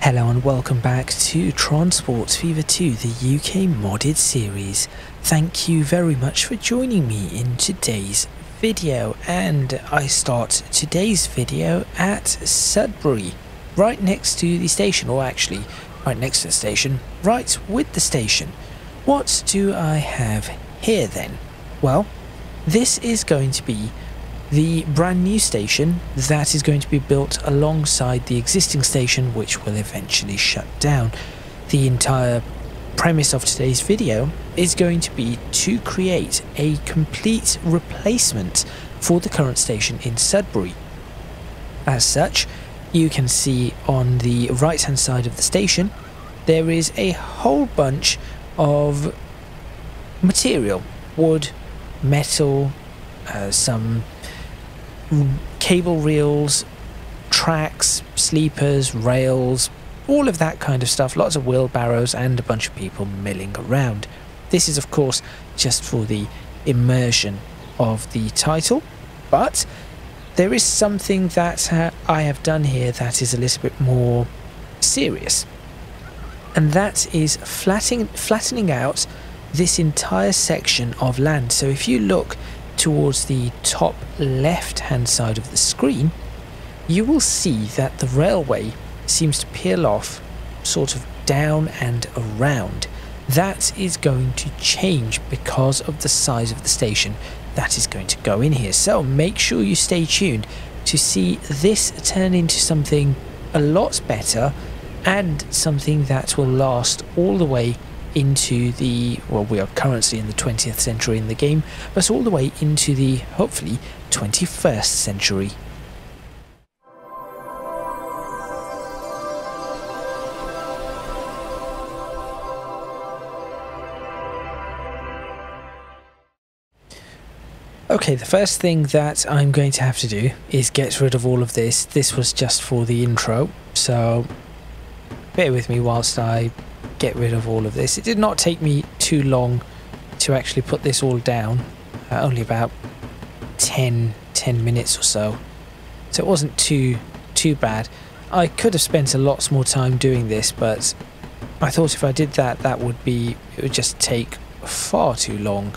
Hello and welcome back to Transport Fever 2, the UK modded series. Thank you very much for joining me in today's video, and I start today's video at Sudbury, right next to the station, or actually right next to the station, right with the station. What do I have here then? Well, this is going to be the brand new station that is going to be built alongside the existing station, which will eventually shut down. The entire premise of today's video is going to be to create a complete replacement for the current station in Sudbury. As such, you can see on the right hand side of the station there is a whole bunch of material: wood, metal, some cable reels, tracks, sleepers, rails, all of that kind of stuff, lots of wheelbarrows and a bunch of people milling around. This is of course just for the immersion of the title, but there is something that I have done here that is a little bit more serious, and that is flattening out this entire section of land. So if you look towards the top left hand side of the screen, you will see that the railway seems to peel off sort of down and around. That is going to change because of the size of the station that is going to go in here, so make sure you stay tuned to see this turn into something a lot better, and something that will last all the way into the, well, we are currently in the 20th century in the game, but all the way into the, hopefully, 21st century. Okay, the first thing that I'm going to have to do is get rid of all of this. This was just for the intro, so bear with me whilst I get rid of all of this. It did not take me too long to actually put this all down, only about 10 minutes or so, so it wasn't too bad. I could have spent a lot more time doing this, but I thought if I did that, it would just take far too long.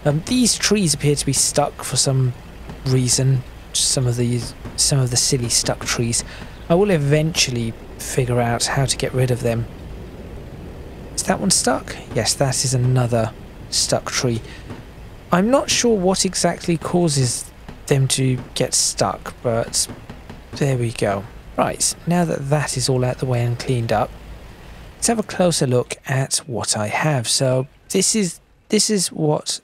These trees appear to be stuck for some reason, some of the silly stuck trees. I will eventually figure out how to get rid of them. Is that one stuck? Yes, that is another stuck tree. I'm not sure what exactly causes them to get stuck, but there we go. Right, now that that is all out the way and cleaned up, let's have a closer look at what I have. So this is what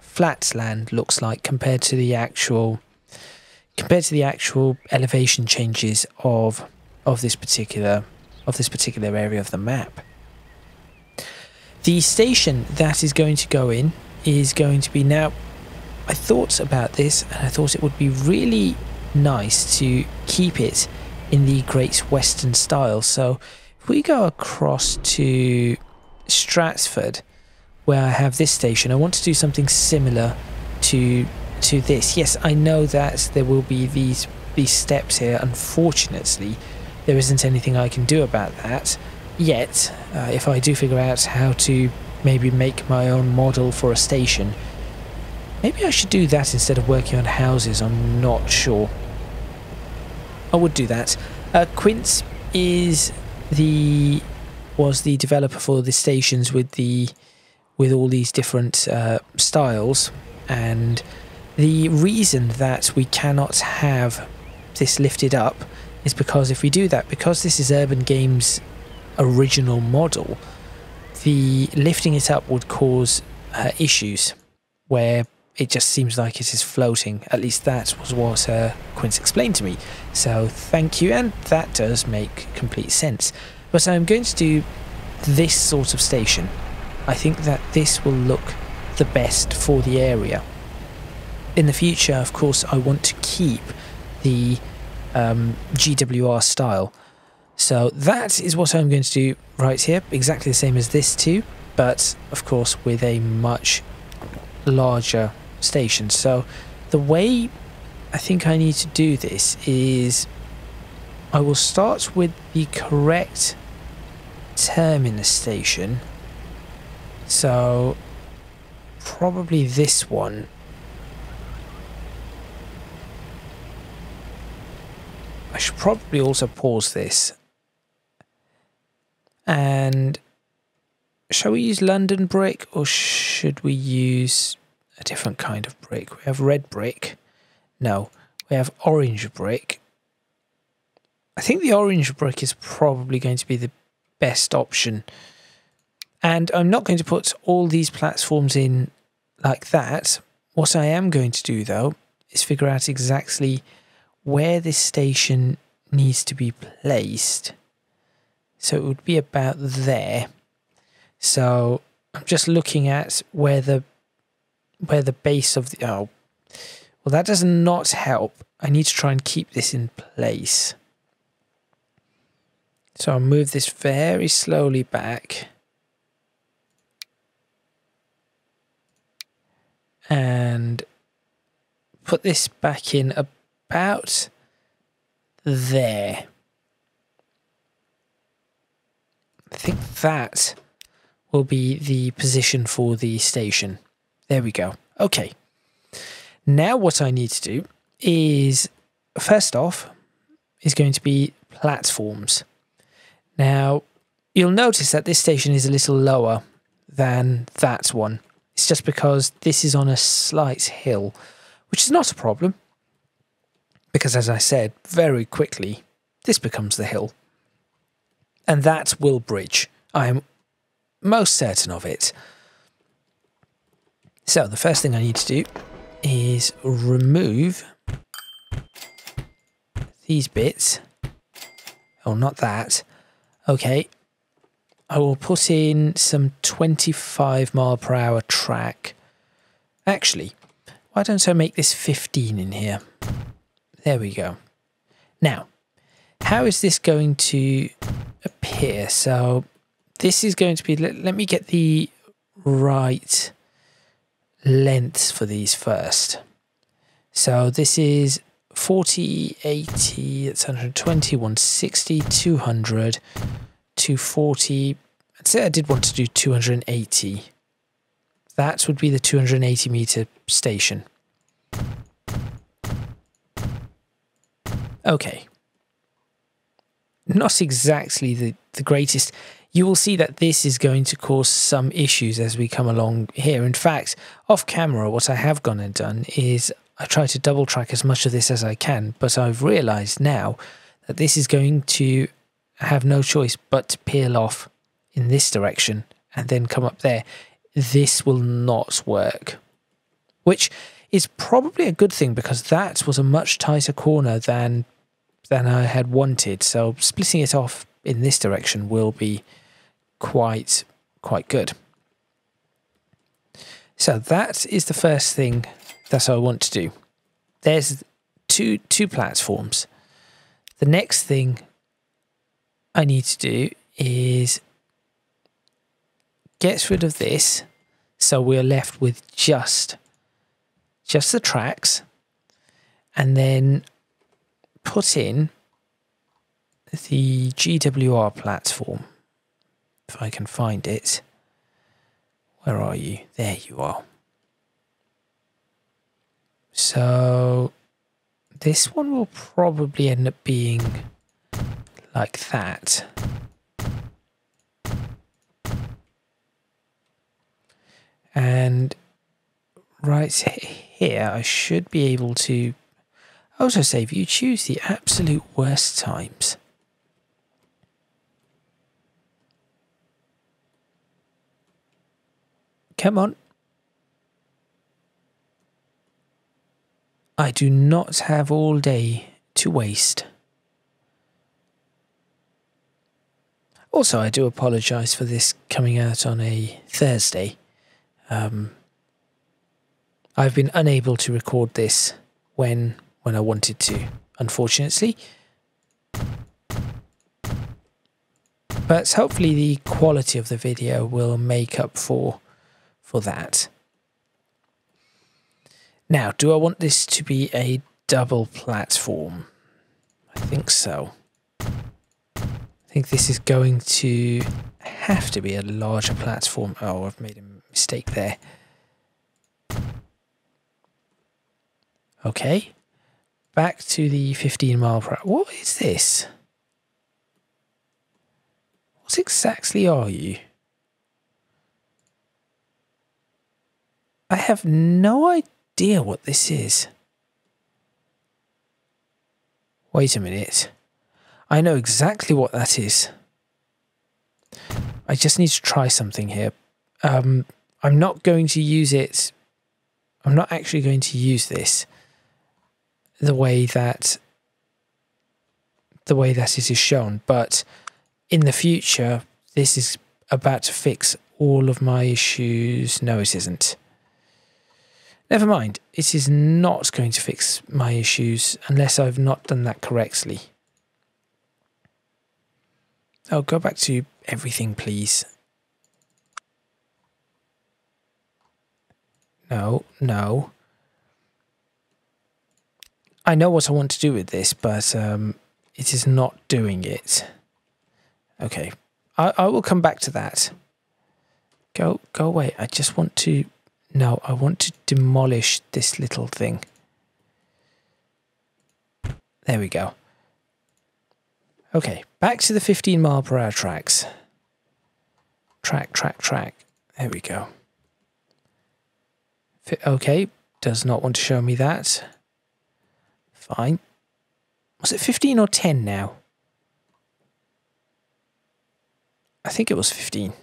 flat land looks like compared to the actual elevation changes of this particular area of the map. The station that is going to go in is going to be, now I thought about this and I thought it would be really nice to keep it in the Great Western style. So if we go across to Stratford, where I have this station, I want to do something similar to this. Yes, I know that there will be these steps here. Unfortunately, there isn't anything I can do about that yet. If I do figure out how to maybe make my own model for a station, maybe I should do that instead of working on houses. I'm not sure. I would do that. Quince was the developer for the stations with all these different styles, and the reason that we cannot have this lifted up is because if we do that, because this is Urban Games' original model, the lifting it up would cause issues where it just seems like it is floating. At least that was what Quince explained to me, so thank you, and that does make complete sense. But I'm going to do this sort of station. I think that this will look the best for the area. In the future, of course, I want to keep the GWR style. So that is what I'm going to do right here, exactly the same as this too, but of course with a much larger station. So the way I think I need to do this is I will start with the correct terminus station. So probably this one. I should probably also pause this. And shall we use London brick, or should we use a different kind of brick? We have red brick. No, we have orange brick. I think the orange brick is probably going to be the best option. And I'm not going to put all these platforms in like that. What I am going to do, though, is figure out exactly where this station needs to be placed. So it would be about there. So I'm just looking at where the base of the... Oh, well, that does not help. I need to try and keep this in place. So I'll move this very slowly back. And put this back in about there. I think that will be the position for the station. There we go. Okay. Now what I need to do is, first off, is going to be platforms. Now, you'll notice that this station is a little lower than that one. It's just because this is on a slight hill, which is not a problem. Because as I said, very quickly, this becomes the hill. And that will bridge. I am most certain of it. So the first thing I need to do is remove these bits. Oh, not that. Okay. I will put in some 25 mph track. Actually, why don't I make this 15 in here? There we go. Now, how is this going to appear? So this is going to be, let me get the right lengths for these first. So this is 40, 80, that's 120, 160, 200, 240. I'd say I did want to do 280. That would be the 280 meter station. Okay. Not exactly the greatest. You will see that this is going to cause some issues as we come along here. In fact, off camera, what I have gone and done is I try to double track as much of this as I can, but I've realized now that this is going to have no choice but to peel off in this direction and then come up there. This will not work, which is probably a good thing because that was a much tighter corner than I had wanted. So splitting it off in this direction will be quite good. So that is the first thing that I want to do. There's two platforms. The next thing I need to do is get rid of this, so we're left with just the tracks, and then put in the GWR platform, if I can find it. Where are you? There you are. So this one will probably end up being like that. And right here, I should be able to autosave. You choose the absolute worst times. Come on. I do not have all day to waste. Also, I do apologise for this coming out on a Thursday. I've been unable to record this when I wanted to, unfortunately. But hopefully the quality of the video will make up for that. Now, do I want this to be a double platform? I think so. I think this is going to have to be a larger platform. Oh, I've made a mistake there. Okay. Back to the 15 mile per hour. What is this? What exactly are you? I have no idea what this is. Wait a minute. I know exactly what that is. I just need to try something here. I'm not going to use it. I'm not actually going to use this the way that it is shown, but in the future, this is about to fix all of my issues. No, it isn't. Never mind. It is not going to fix my issues unless I've not done that correctly. Oh, go back to everything, please. No, no. I know what I want to do with this, but it is not doing it. Okay, I will come back to that. Go away. I just want to... No, I want to demolish this little thing. There we go. Okay, back to the 15 mile per hour tracks. Track. There we go. Okay, does not want to show me that. Fine. Was it 15 or 10 now? I think it was 15.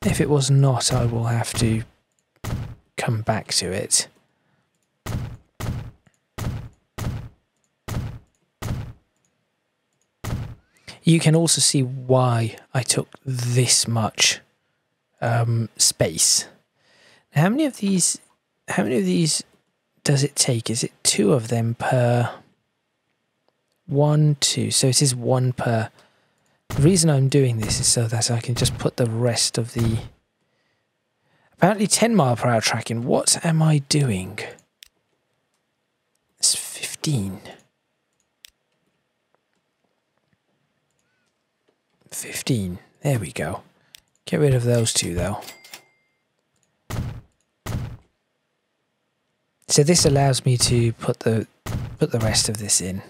If it was not, I will have to come back to it. You can also see why I took this much space. Now, how many of these does it take? Is it 2 of them per 1, 2? So it is 1 per. The reason I'm doing this is so that I can just put the rest of the apparently 10 mile per hour tracking. What am I doing? It's 15. 15. There we go. Get rid of those 2 though. So this allows me to put the rest of this in.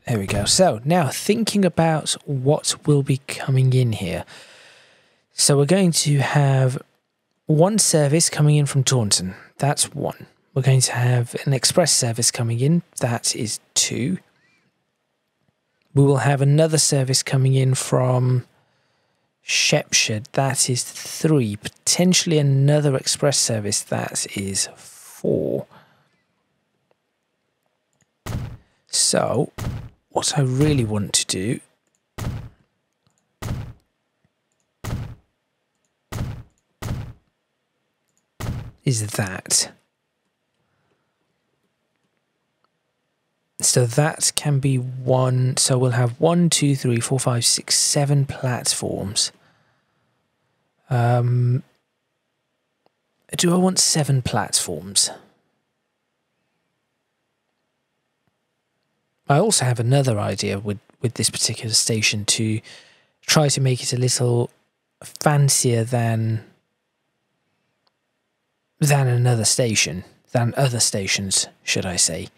There we go. So now thinking about what will be coming in here. So we're going to have 1 service coming in from Taunton. That's 1. We're going to have an express service coming in. That is 2. We will have another service coming in from Shepshed. That is 3. Potentially another express service. That is 4. So what I really want to do is that. So that can be 1. So we'll have 1, 2, 3, 4, 5, 6, 7 platforms. Do I want 7 platforms? I also have another idea with this particular station to try to make it a little fancier than another station, than other stations, should I say.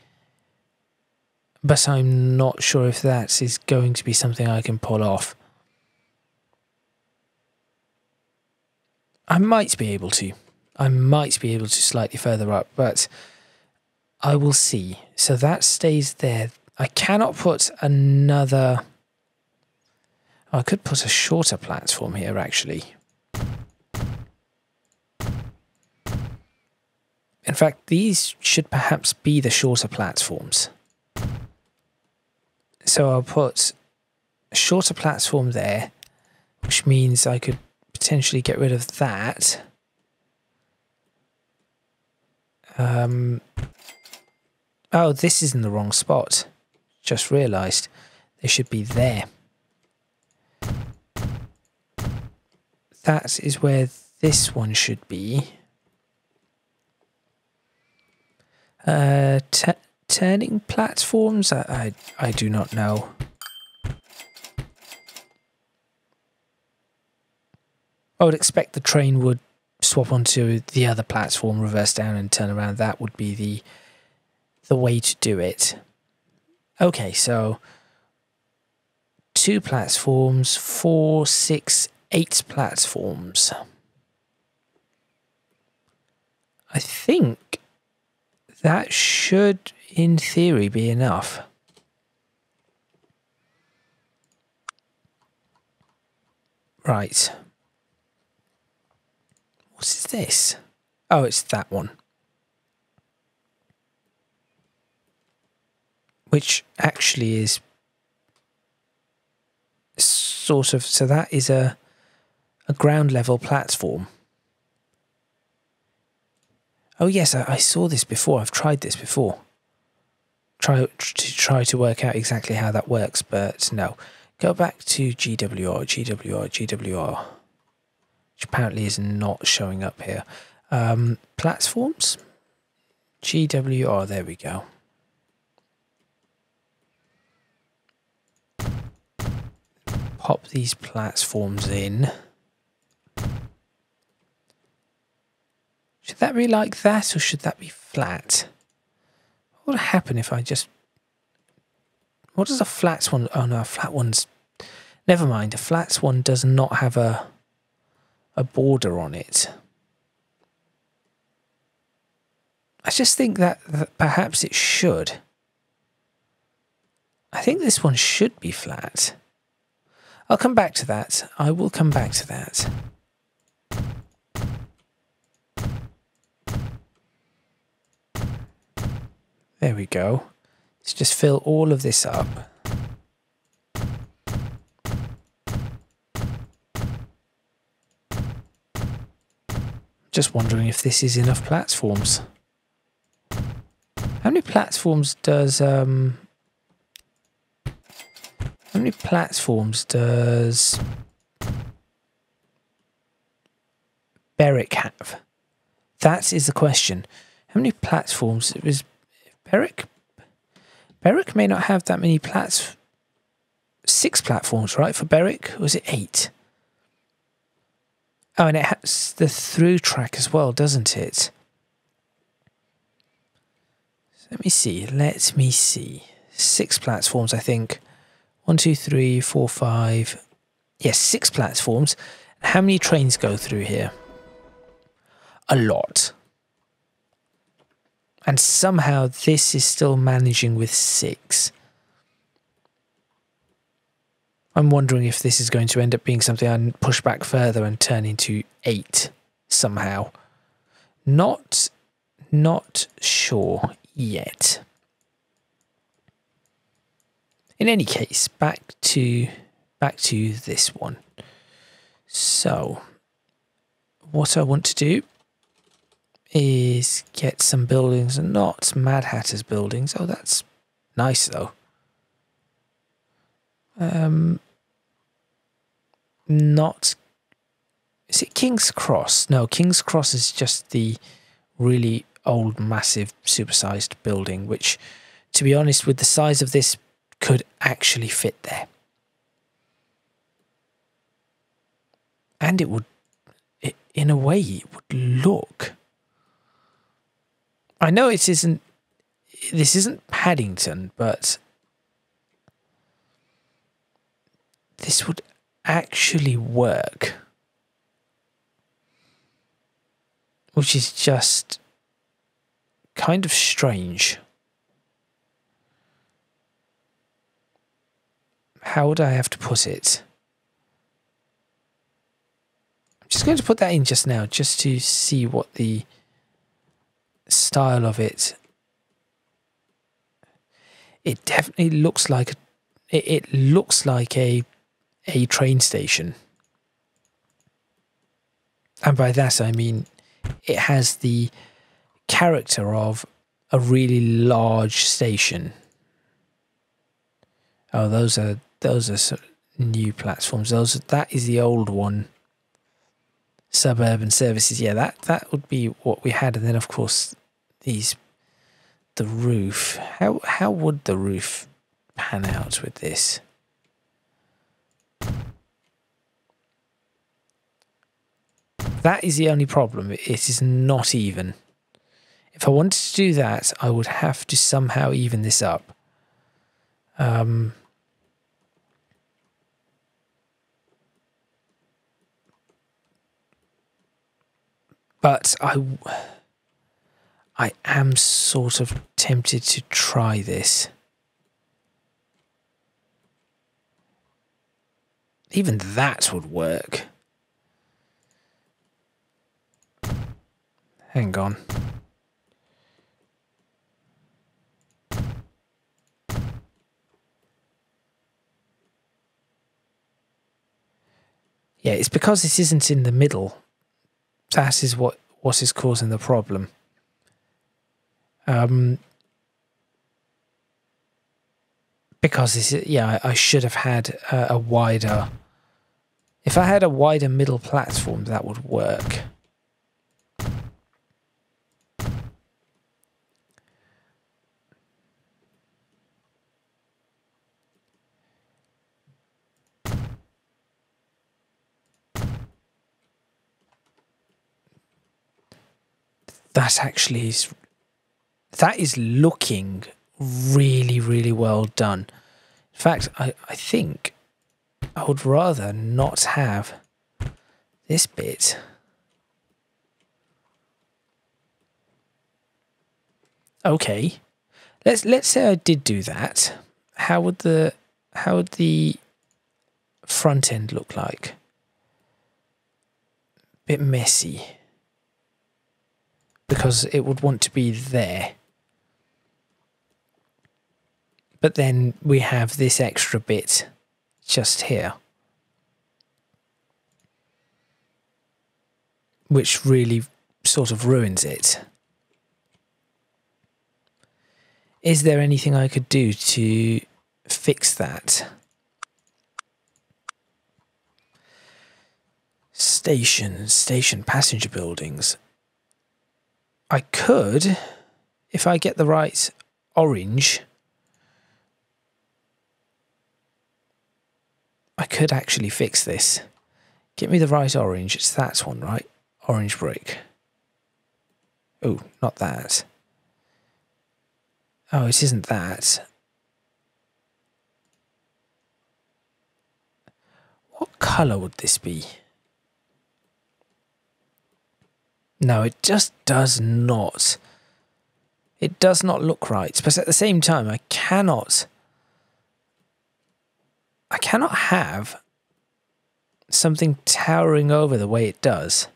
But I'm not sure if that is going to be something I can pull off. I might be able to. I might be able to slightly further up, but I will see. So that stays there. I cannot put another... Oh, I could put a shorter platform here, actually. In fact, these should perhaps be the shorter platforms. So I'll put a shorter platform there, which means I could potentially get rid of that. Oh, this is in the wrong spot. Just realised they should be there. That is where this one should be. Turning platforms? I do not know. I would expect the train would swap onto the other platform, reverse down and turn around. That would be the way to do it. Okay, so 2 platforms, 4, 6, 8 platforms. I think that should, in theory, be enough. Right. What is this? Oh, it's that one. Which actually is sort of... So that is a ground level platform. Oh yes, I saw this before. I've tried this before. Try to work out exactly how that works, but no. Go back to GWR, which apparently is not showing up here. Platforms? GWR, there we go. Pop these platforms in. Should that be like that, or should that be flat? What would happen if I just... What does a flat one... Oh no, a flat one's... Never mind, a flat one does not have a border on it. I just think that perhaps it should. I think this one should be flat. I'll come back to that. I will come back to that. There we go. Let's just fill all of this up. Just wondering if this is enough platforms. How many platforms does Berwick have? That is the question. How many platforms? It was Berwick may not have that many 6 platforms, right, for Berwick? Or was it 8? Oh, and it has the through track as well, doesn't it? So let me see. 6 platforms, I think. 1, 2, 3, 4, 5. Yes, 6 platforms. How many trains go through here? A lot. And somehow this is still managing with 6. I'm wondering if this is going to end up being something I push back further and turn into 8 somehow. Not sure yet. In any case, back to this one. So, what I want to do is get some buildings, and not Mad Hatter's buildings. Oh, that's nice though. Not... Is it King's Cross? No, King's Cross is just the really old, massive, supersized building, which, to be honest, with the size of this, could actually fit there. And it would, in a way, it would look... I know this isn't Paddington, but this would actually work. Which is just kind of strange. How would I have to put it? I'm just going to put that in just now, just to see what the style of it. It definitely looks like it looks like a train station, and by that I mean it has the character of a really large station. Oh, those are some new platforms. That is the old one. Suburban services. Yeah, that would be what we had, and then of course these the roof. How would the roof pan out with this? That is the only problem. It is not even. If I wanted to do that, I would have to somehow even this up. But I am sort of tempted to try this. Even that would work. Hang on. Yeah, it's because this isn't in the middle. That is what is causing the problem. Because this is, yeah, I should have had a wider. If I had a wider middle platform, that would work. That actually is. That is looking really, really well done. In fact, I think I would rather not have this bit. Okay, let's say I did do that. How would the front end look like? Bit messy. Because it would want to be there. But then we have this extra bit just here. Which really sort of ruins it. Is there anything I could do to fix that? Station passenger buildings. I could, if I get the right orange, I could actually fix this. Get me the right orange. It's that one, right? Orange brick. Oh, not that. Oh, it isn't that. What colour would this be? No, it just does not. It does not look right. But at the same time, I cannot have something towering over the way it does.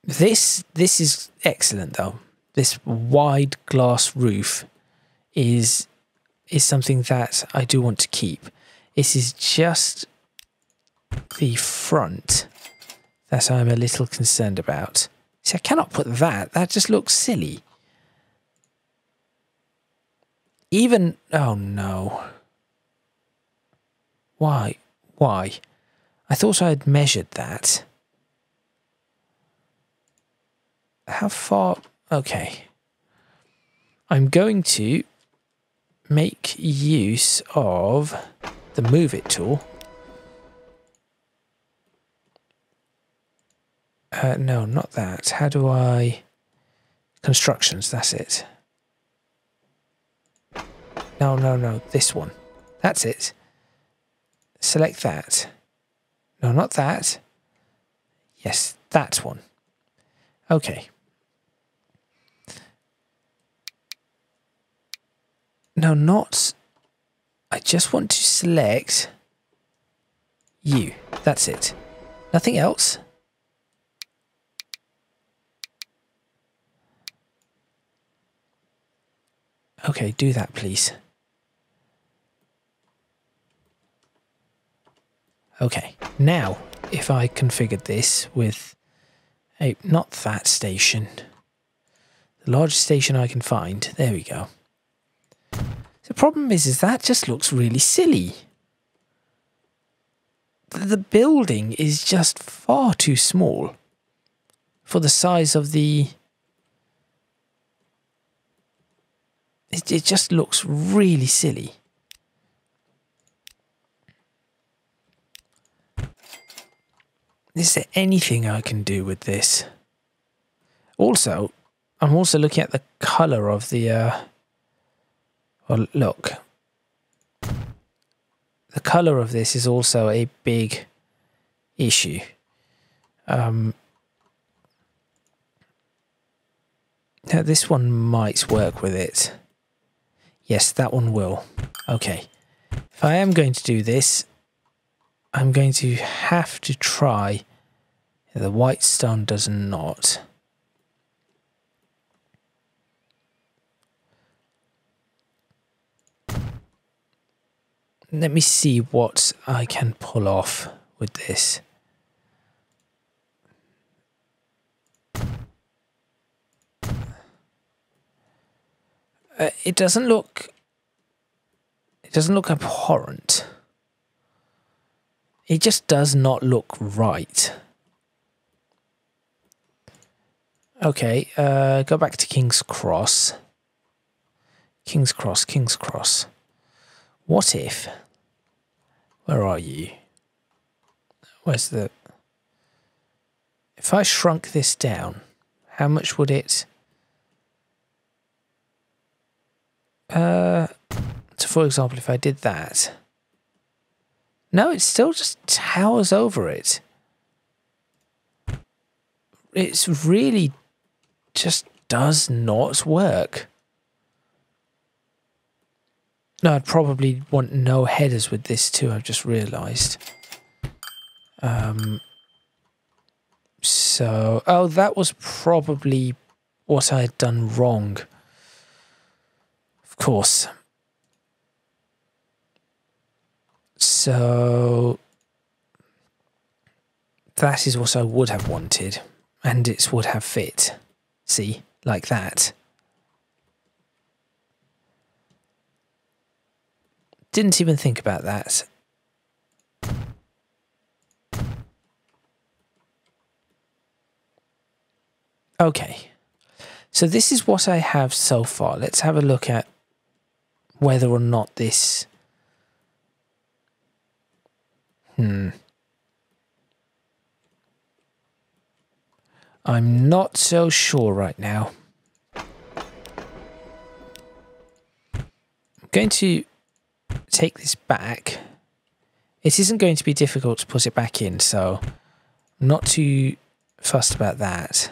This is excellent though. This wide glass roof is something that I do want to keep. This is just the front that I'm a little concerned about. See, I cannot put that. That just looks silly. Even... oh, no. Why? Why? I thought I had measured that. How far... okay. I'm going to make use of the Move It tool. No, not that. How do I... constructions, that's it. No, no, no, this one. That's it. Select that. No, not that. Yes, that one. Okay. No, not... I just want to select you. That's it. Nothing else. Okay, do that, please. Okay, now, if I configured this with a, not that station, the largest station I can find, there we go. The problem is that just looks really silly. The building is just far too small for the size of the... It just looks really silly. Is there anything I can do with this? Also, I'm also looking at the colour of the... well, look. The colour of this is also a big issue. Now this one might work with it. Yes, that one will. Okay. If I am going to do this, I'm going to have to try. The white stone does not. Let me see what I can pull off with this. It doesn't look abhorrent. It just does not look right. Okay, go back to King's Cross. King's Cross, King's Cross. What if... Where are you? Where's the... If I shrunk this down, how much would it... So for example, if I did that... No, it still just towers over it. It's really just does not work. No, I'd probably want no headers with this too, I've just realised. So... Oh, that was probably what I had done wrong. Of course. So... That is what I would have wanted. And it would have fit. See? Like that. Didn't even think about that. Okay. So this is what I have so far. Let's have a look at whether or not this... I'm not so sure right now. I'm going to take this back. It isn't going to be difficult to put it back in, so I'm not too fussed about that.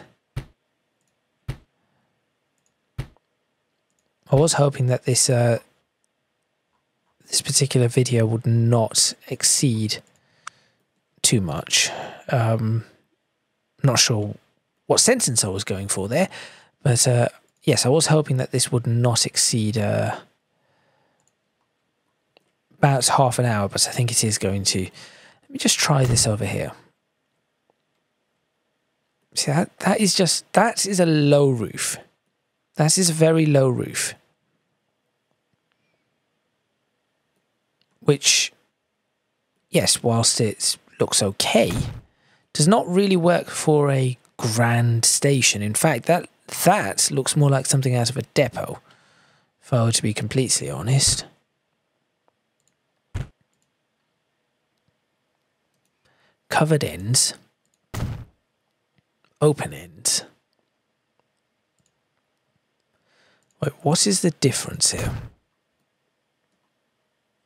I was hoping that this this particular video would not exceed too much. Not sure what sentence I was going for there, but yes, I was hoping that this would not exceed about half an hour, but I think it is going to. Let me just try this over here. See, that is a low roof. That is a very low roof. Which, yes, whilst it looks okay, does not really work for a grand station. In fact, that looks more like something out of a depot, if I were to be completely honest. Covered ends. Open ends. Wait, what is the difference here?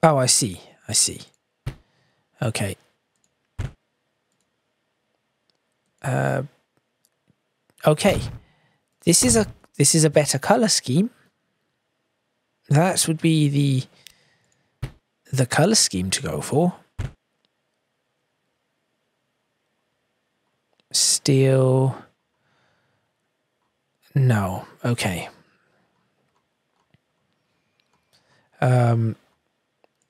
Oh, I see. I see. Okay. Okay. This is a better color scheme. That would be the color scheme to go for. Steel. No. Okay.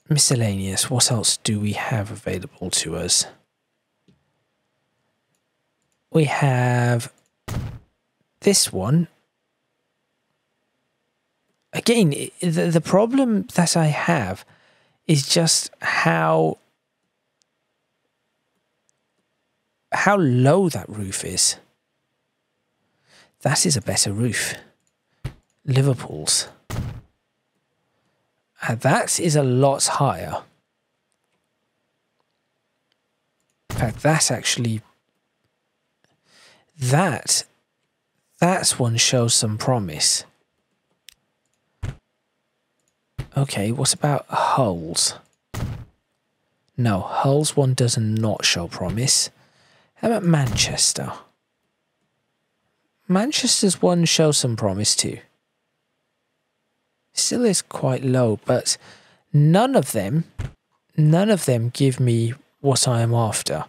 Miscellaneous. What else do we have available to us? We have this one. Again, the problem that I have is just how low that roof is. That is a better roof. Liverpool's. That is a lot higher. In fact, that's actually... That one shows some promise. Okay, what about Hull's? No, Hull's one does not show promise. How about Manchester? Manchester's one shows some promise too. Still is quite low, but none of them give me what I am after.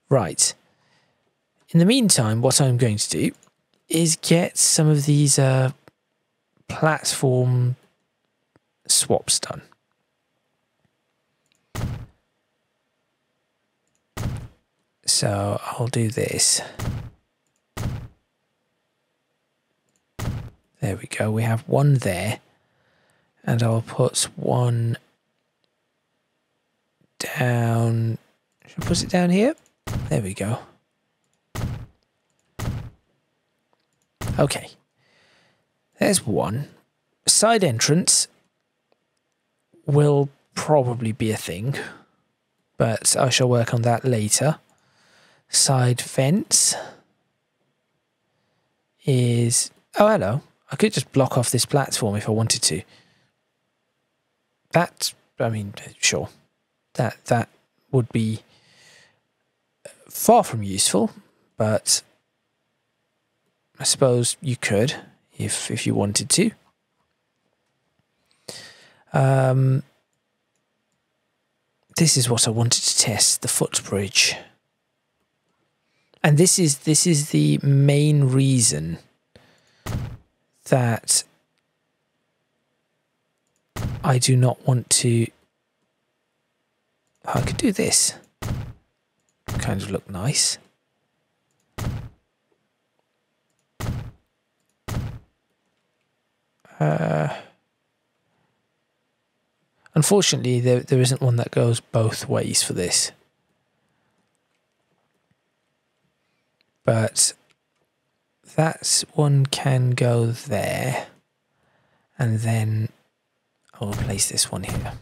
Right. In the meantime, what I'm going to do is get some of these platform swaps done. So I'll do this. There we go. We have one there. And I'll put one down. Should I put it down here? There we go. Okay. There's one. Side entrance will probably be a thing, but I shall work on that later. Side fence is... Oh, hello. I could just block off this platform if I wanted to. That, I mean, sure. That would be far from useful, but I suppose you could if you wanted to. This is what I wanted to test, the footbridge. And this is the main reason that I do not want to... I could do this. Kind of look nice. Unfortunately, there isn't one that goes both ways for this. But that one can go there. And then I'll place this one here.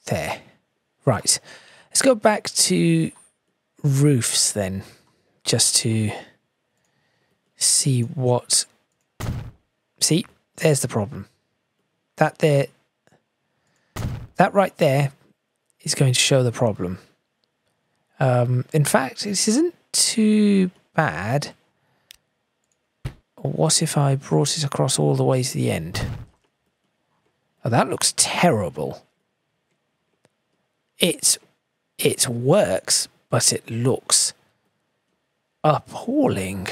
There. Right. Let's go back to roofs then, just to see what... See, there's the problem. That right there is going to show the problem. In fact, this isn't too bad. What if I brought it across all the way to the end? Oh, that looks terrible. It works, but it looks appalling.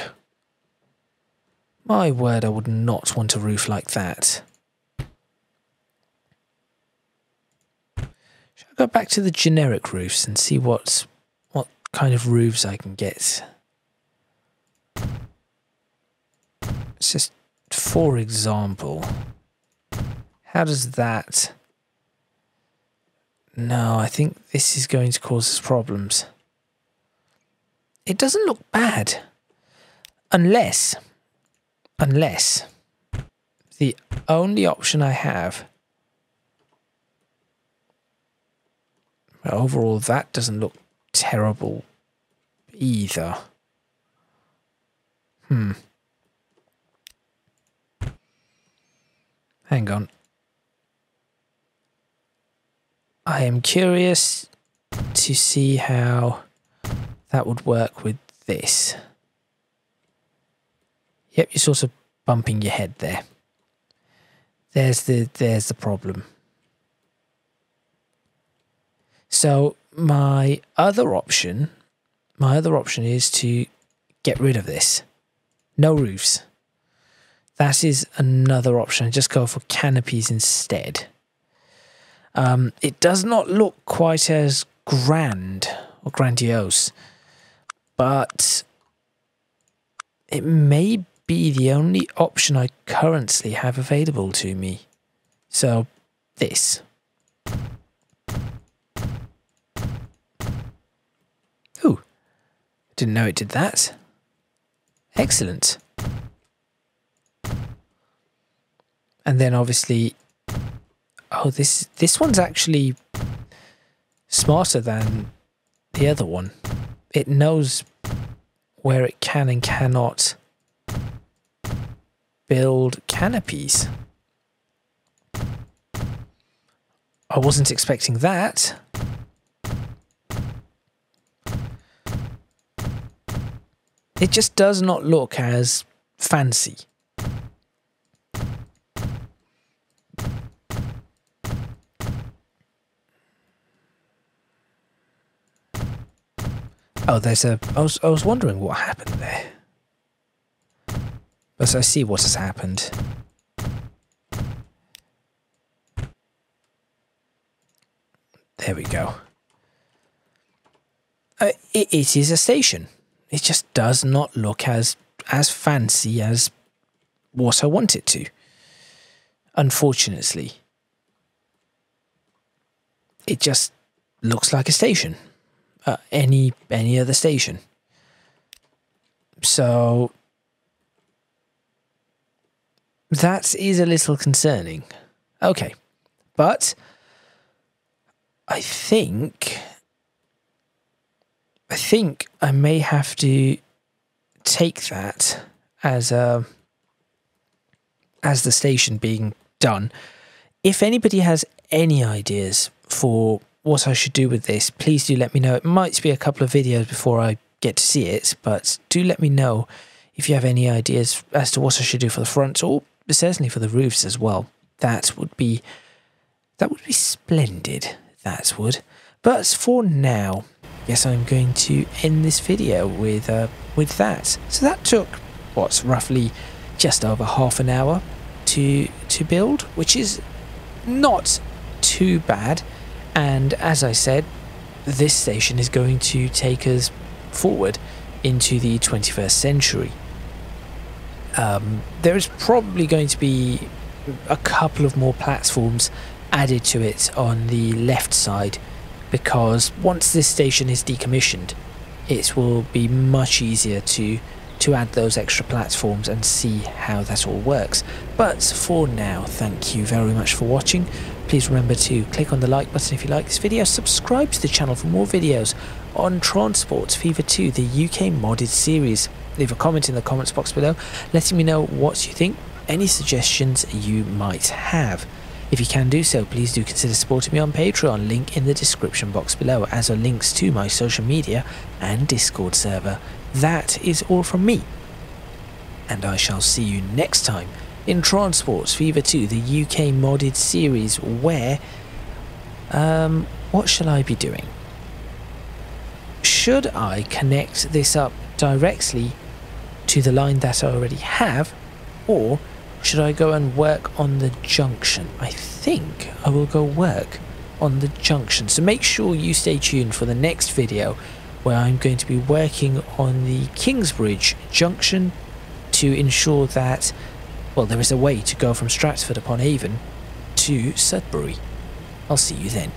My word, I would not want a roof like that. Shall I go back to the generic roofs and see what kind of roofs I can get? It's just, for example, how does that... No, I think this is going to cause us problems. It doesn't look bad. Unless the only option I have... Overall, that doesn't look terrible either. Hang on. I am curious to see how that would work with this. Yep, you're sort of bumping your head there. There's the problem. So my other option is to get rid of this. No roofs. That is another option. Just go for canopies instead. It does not look quite as grand or grandiose, but it may be the only option I currently have available to me. So, this. Didn't know it did that. Excellent. And then obviously, oh, this one's actually smarter than the other one. It knows where it can and cannot build canopies. I wasn't expecting that. It just does not look as fancy. Oh, there's a... I was wondering what happened there. But I see what has happened. There we go. It is a station. It just does not look as fancy as what I want it to. Unfortunately. It just looks like a station. Any other station. So that is a little concerning. Okay. But I think I may have to take that as the station being done. If anybody has any ideas for what I should do with this, please do let me know. It might be a couple of videos before I get to see it, but do let me know if you have any ideas as to what I should do for the front, or certainly for the roofs as well. That would be splendid. That would. But for now, yes, I'm going to end this video with that. So that took what, roughly just over half an hour to build, which is not too bad. And as I said, this station is going to take us forward into the 21st century. There is probably going to be a couple of more platforms added to it on the left side, because once this station is decommissioned, it will be much easier to add those extra platforms and see how that all works. But for now, thank you very much for watching. Please remember to click on the like button if you like this video, subscribe to the channel for more videos on Transport Fever 2, the UK modded series. Leave a comment in the comments box below, letting me know what you think, any suggestions you might have. If you can do so, please do consider supporting me on Patreon, link in the description box below, as are links to my social media and Discord server. That is all from me, and I shall see you next time in Transport Fever 2, the UK modded series, where, what shall I be doing? Should I connect this up directly to the line that I already have, or should I go and work on the junction? I think I will go work on the junction. So make sure you stay tuned for the next video, where I'm going to be working on the Kingsbridge junction to ensure that, well, there is a way to go from Stratford upon Avon to Sudbury. I'll see you then.